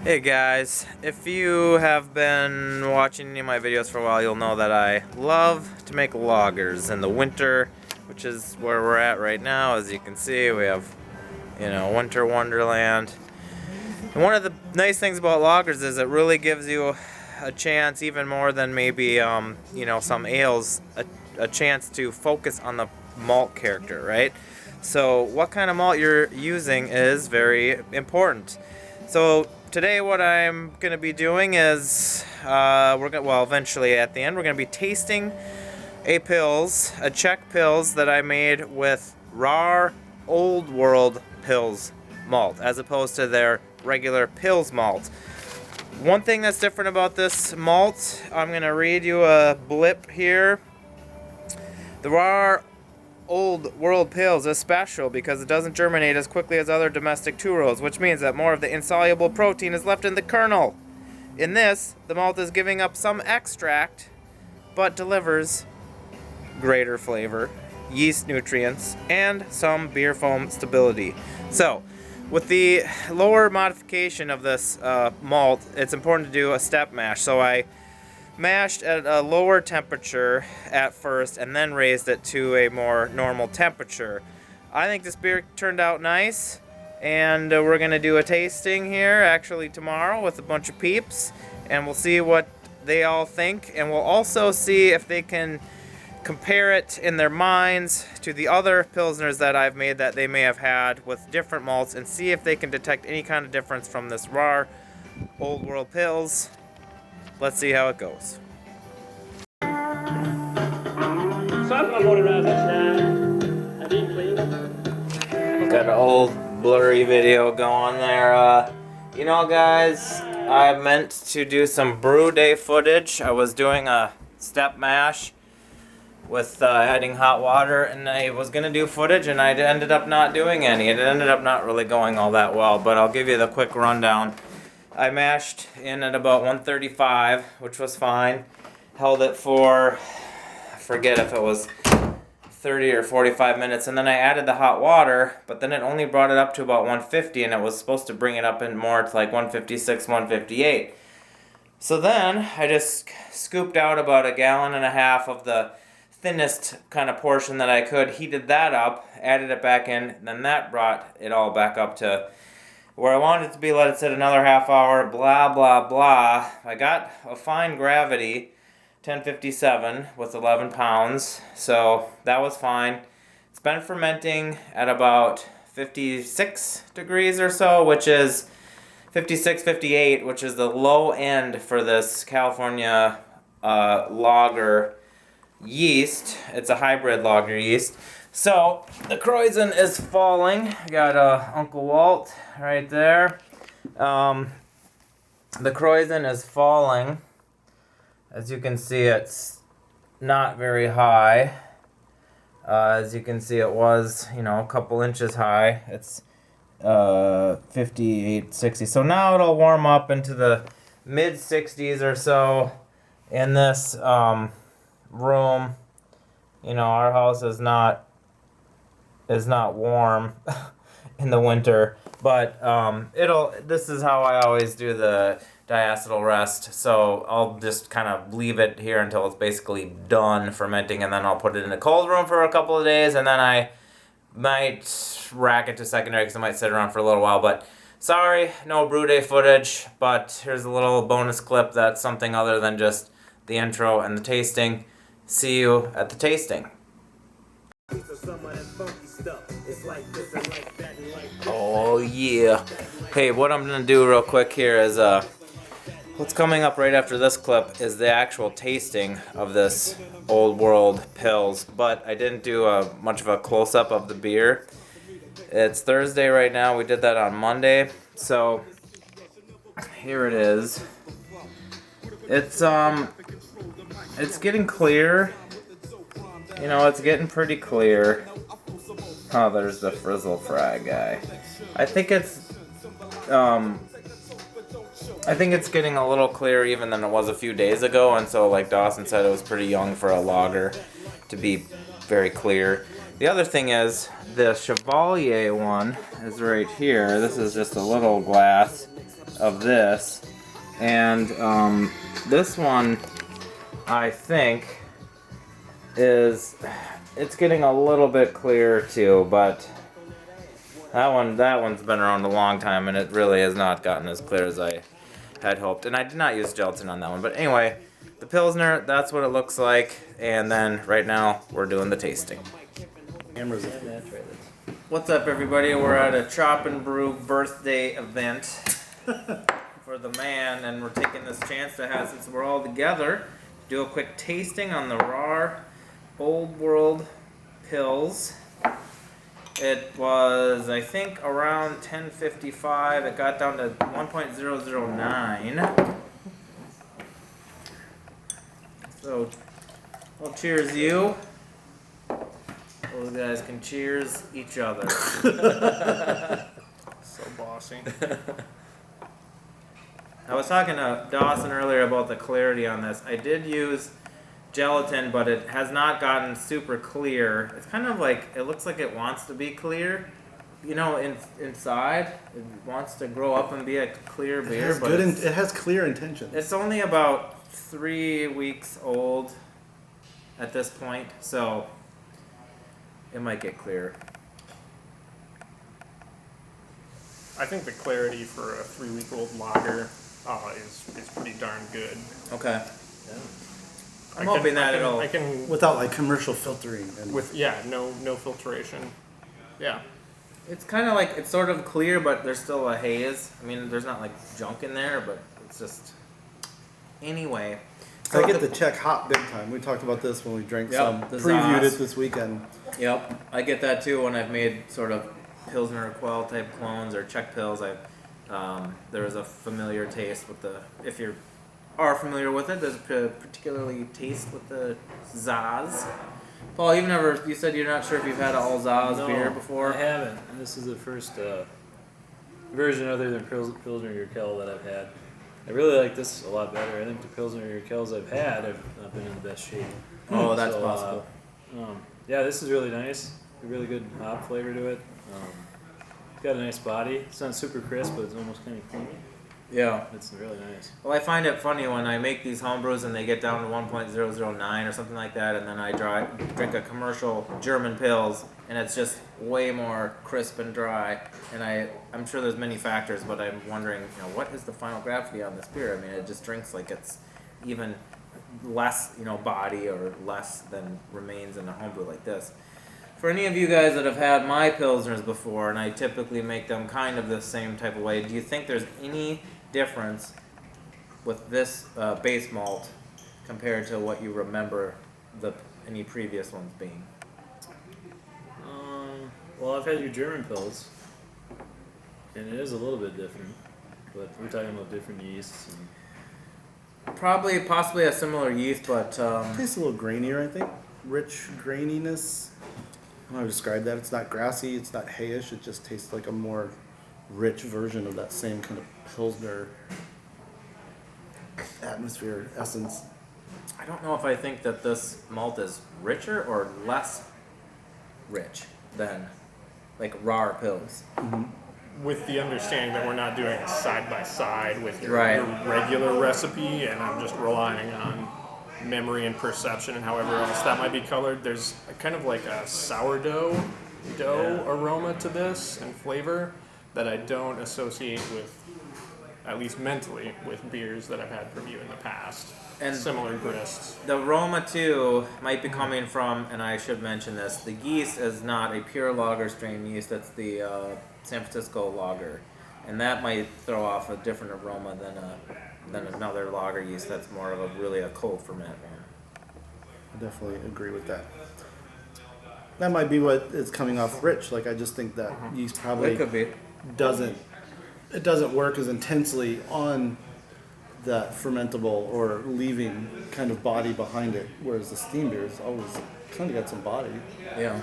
Hey guys, if you have been watching any of my videos for a while, you'll know that I love to make lagers in the winter, which is where we're at right now. As you can see, we have, winter wonderland. And one of the nice things about lagers is it really gives you a chance, even more than maybe, some ales, a chance to focus on the malt character, right? So what kind of malt you're using is very important. So today what I'm going to be doing is, eventually at the end, we're going to be tasting a Czech Pils that I made with Rahr Old World Pils malt, as opposed to their regular Pils malt. One thing that's different about this malt, I'm going to read you a blip here. The Rahr Old World Pils is special because it doesn't germinate as quickly as other domestic two-rows, which means that more of the insoluble protein is left in the kernel. In this, the malt is giving up some extract, but delivers greater flavor, yeast nutrients, and some beer foam stability. So, with the lower modification of this malt, it's important to do a step mash. So I mashed at a lower temperature at first and then raised it to a more normal temperature. I think this beer turned out nice, and we're going to do a tasting here actually tomorrow with a bunch of peeps, and we'll see what they all think, and we'll also see if they can compare it in their minds to the other Pilsners that I've made that they may have had with different malts, and see if they can detect any kind of difference from this Rahr Old World Pils. Let's see how it goes. Got an old blurry video going there. Guys, I meant to do some brew day footage. I was doing a step mash with adding hot water, and I was going to do footage, and I ended up not doing any. It ended up not really going all that well, but I'll give you the quick rundown. I mashed in at about 135, which was fine. Held it for, I forget if it was 30 or 45 minutes, and then I added the hot water, but then it only brought it up to about 150, and it was supposed to bring it up in more to like 156, 158. So then I just scooped out about 1.5 gallons of the thinnest kind of portion that I could, heated that up, added it back in, and then that brought it all back up to where I wanted it to be. Let it sit another half hour, blah, blah, blah. I got a fine gravity, 1057 with 11 pounds, so that was fine. It's been fermenting at about 56 degrees or so, which is 56, 58, which is the low end for this California lager yeast. It's a hybrid lager yeast. So the Kreuzen is falling. I got Uncle Walt right there. The Kreuzen is falling. As you can see, it's not very high. As you can see, it was, a couple inches high. It's 58, 60. So now it'll warm up into the mid 60s or so in this room. Our house is not warm in the winter, but this is how I always do the diacetyl rest. So I'll just kind of leave it here until it's basically done fermenting, and then I'll put it in a cold room for a couple of days, and then I might rack it to secondary because it might sit around for a little while. But sorry, no brew day footage, but here's a little bonus clip that's something other than just the intro and the tasting. See you at the tasting. Oh yeah. Hey, what I'm gonna do real quick here is what's coming up right after this clip is the actual tasting of this Old World Pils, but I didn't do much of a close-up of the beer. It's Thursday right now. We did that on Monday, so here it is. It's getting clear. It's getting pretty clear. Oh, there's the Frizzle Fry guy. I think it's getting a little clearer even than it was a few days ago, and so like Dawson said, it was pretty young for a lager to be very clear. The other thing is the Chevalier one is right here. This is just a little glass of this. And this one, I think, it's getting a little bit clearer too, but that one's been around a long time, and it really has not gotten as clear as I had hoped. And I did not use gelatin on that one, but anyway, the Pilsner, that's what it looks like. And then right now we're doing the tasting. What's up, everybody? We're at a Chop and Brew birthday event for the man, and we're taking this chance to have, since we're all together, do a quick tasting on the Rahr Old World Pils. It was, I think, around 10:55. It got down to 1.009. So, well, cheers you. Those guys can cheers each other. So bossy. I was talking to Dawson earlier about the clarity on this. I did use gelatin, but it has not gotten super clear. It's kind of like, it looks like it wants to be clear. You know, inside, it wants to grow up and be a clear beer. It has clear intentions. It's only about 3 weeks old at this point, so it might get clearer. I think the clarity for a 3-week-old lager is pretty darn good. Okay. Yeah. I'm hoping that it'll... Without like commercial filtering. And no filtration. Yeah. It's kind of like, it's sort of clear, but there's still a haze. I mean, there's not like junk in there, but it's just... Anyway. So I get the Czech hop big time. We talked about this when we drank some. Previewed it this weekend. Yep. I get that too when I've made sort of Pilsner Quell type clones or Czech Pils. There is a familiar taste with the, if you are familiar with it, there's a particularly taste with the Zaz. Paul, you said you're not sure if you've had an all Zaz beer before? I haven't. This is the first version other than Pilsner Urquell that I've had. I really like this a lot better. I think the Pilsner Urquells I've had have not been in the best shape. Oh, that's possible. Yeah, this is really nice. A really good hop flavor to it. It's got a nice body. It's not super crisp, but it's almost kind of creamy. Yeah. It's really nice. Well, I find it funny when I make these homebrews and they get down to 1.009 or something like that, and then I drink a commercial German Pils, and it's just way more crisp and dry. And I'm sure there's many factors, but I'm wondering, what is the final gravity on this beer? I mean, it just drinks like it's even less, body or less than remains in a homebrew like this. For any of you guys that have had my Pilsners before, and I typically make them kind of the same type of way, do you think there's any difference with this base malt compared to what you remember any previous ones being? Well, I've had your German Pils, and it is a little bit different, but we're talking about different yeasts. Possibly a similar yeast, but... tastes a little grainier, I think. Rich graininess. I don't know how to describe that. It's not grassy, it's not hayish, it just tastes like a more rich version of that same kind of Pilsner atmosphere, essence. I don't know if I think that this malt is richer or less rich than like Rahr Pils. Mm-hmm. With the understanding that we're not doing it side by side with your regular recipe, and I'm just relying on memory and perception and however else that might be colored. There's kind of like a sourdough aroma to this and flavor that I don't associate with, at least mentally, with beers that I've had from you in the past. And similar grists. The aroma too might be coming from, and I should mention this, the yeast is not a pure lager strain yeast, that's the San Francisco lager. And that might throw off a different aroma than another lager yeast that's more of a cold ferment one. I definitely agree with that. That might be what is coming off rich. Like, I just think that yeast probably doesn't work as intensely on that fermentable or leaving kind of body behind it, whereas the steam beers always kind of got some body. Yeah.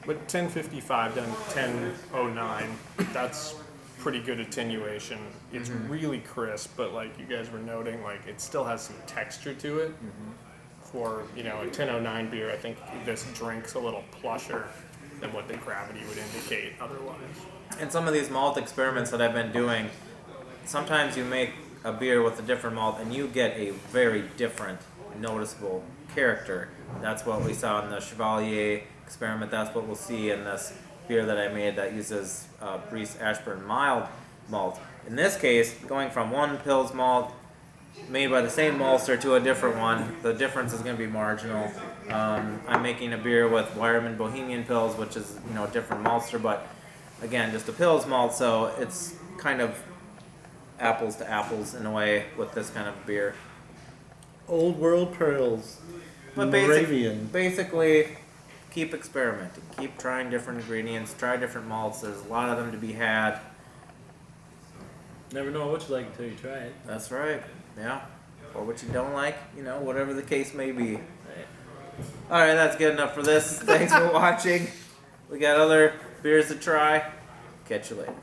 But 1055 down to 1009, that's pretty good attenuation. It's really crisp, but like you guys were noting, like it still has some texture to it. For a 1009 beer, I think this drink's a little plusher than what the gravity would indicate otherwise. And some of these malt experiments that I've been doing, sometimes you make a beer with a different malt and you get a very different, noticeable character. That's what we saw in the Chevalier experiment. That's what we'll see in this beer that I made that uses Breeze Ashburn mild malt. In this case, going from one Pils malt made by the same maltster to a different one, the difference is going to be marginal. I'm making a beer with Weyermann Bohemian Pils, which is a different maltster, but again, just a Pils malt, so it's kind of apples to apples in a way with this kind of beer. Old world pearls. But Moravian. basically, keep experimenting, keep trying different ingredients, try different malts. There's a lot of them to be had. Never know what you like until you try it. That's right. Yeah. Or what you don't like, whatever the case may be. Right. All right, that's good enough for this. Thanks for watching. We got other beers to try. Catch you later.